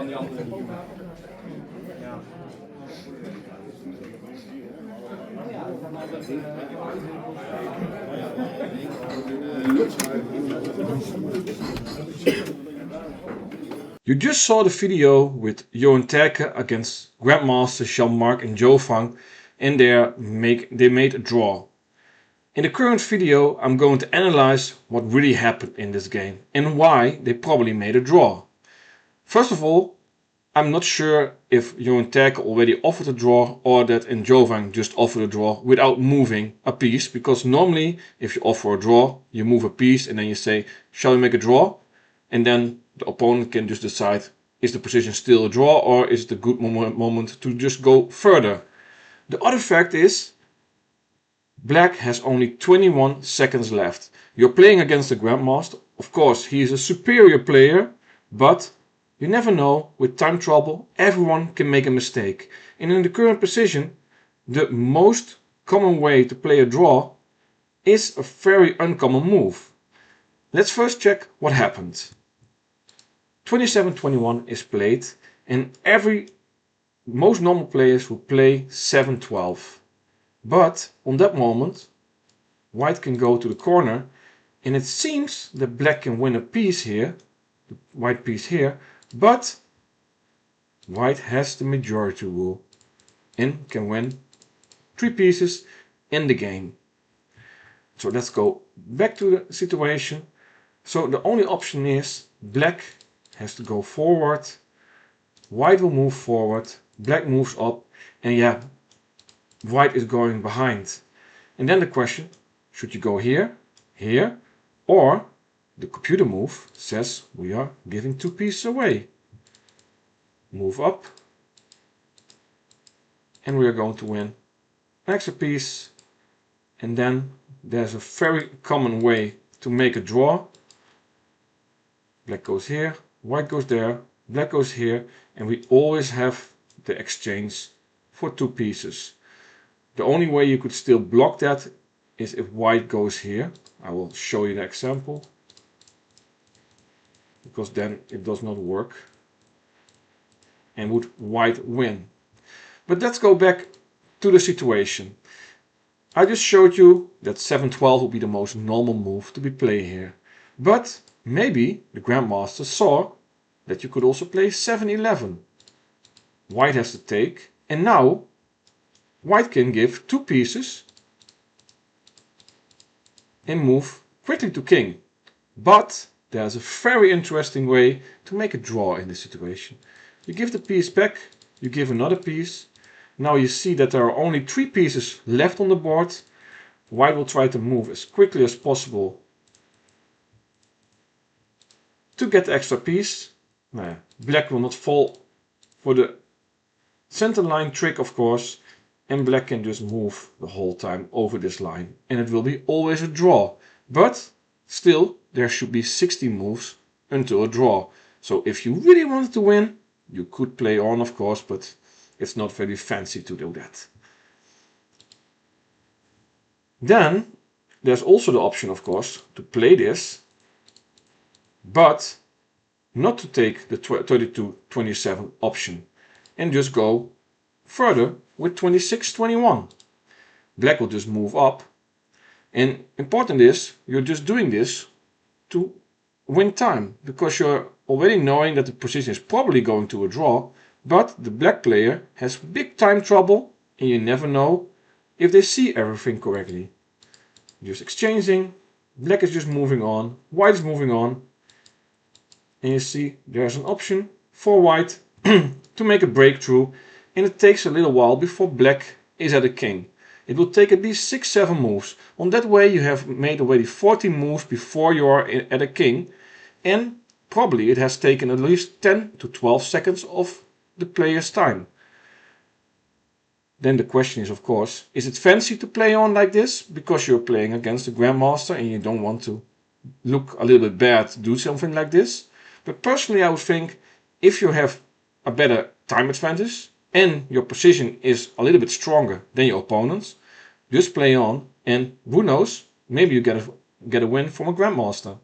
You just saw the video with Johan Terke against Grandmasters Jean-Marc and Joe Fang, and they made a draw. In the current video I'm going to analyze what really happened in this game and why they probably made a draw. First of all, I'm not sure if Johan Terke already offered a draw or that Joe Fang just offered a draw without moving a piece, because normally if you offer a draw you move a piece and then you say, shall we make a draw? And then the opponent can just decide, is the position still a draw or is it a good moment to just go further. The other fact is, Black has only 21 seconds left. You're playing against the Grandmaster. Of course, he is a superior player, but you never know, with time trouble, everyone can make a mistake. And in the current position, the most common way to play a draw is a very uncommon move. Let's first check what happened. 27-21 is played, and most normal players will play 7-12. But on that moment, White can go to the corner, and it seems that Black can win a piece here, the White piece here, but White has the majority rule and can win 3 pieces in the game. So let's go back to the situation. So the only option is Black has to go forward, White will move forward, Black moves up, and yeah, White is going behind. And then the question, should you go here, here, or the computer move says we are giving 2 pieces away. Move up, and we are going to win an extra piece. And then there's a very common way to make a draw. Black goes here, White goes there, Black goes here, and we always have the exchange for 2 pieces. The only way you could still block that is if White goes here. I will show you the example, because then it does not work. And would White win? But let's go back to the situation. I just showed you that 7-12 will be the most normal move to be played here. But maybe the Grandmaster saw that you could also play 7-11. White has to take, and now White can give 2 pieces and move quickly to king. But there's a very interesting way to make a draw in this situation. You give the piece back, you give another piece. Now you see that there are only 3 pieces left on the board. White will try to move as quickly as possible to get the extra piece. Black will not fall for the center line trick, of course, and Black can just move the whole time over this line, and it will be always a draw. But still, there should be 60 moves until a draw. So if you really wanted to win, you could play on, of course, but it's not very fancy to do that. Then there's also the option, of course, to play this, but not to take the 32-27 option and just go further with 26-21. Black will just move up, and important is you're just doing this to win time, because you're already knowing that the position is probably going to a draw, but the Black player has big time trouble and you never know if they see everything correctly. Just exchanging, Black is just moving on, White is moving on, and you see there's an option for White to make a breakthrough, and it takes a little while before Black is at a king. It will take at least 6-7 moves. On that way you have made already 14 moves before you are at a king, and probably it has taken at least 10 to 12 seconds of the player's time. Then the question is, of course, is it fancy to play on like this because you're playing against the Grandmaster and you don't want to look a little bit bad to do something like this? But personally I would think, if you have a better time advantage and your position is a little bit stronger than your opponents, just play on, and who knows, maybe you get a win from a Grandmaster.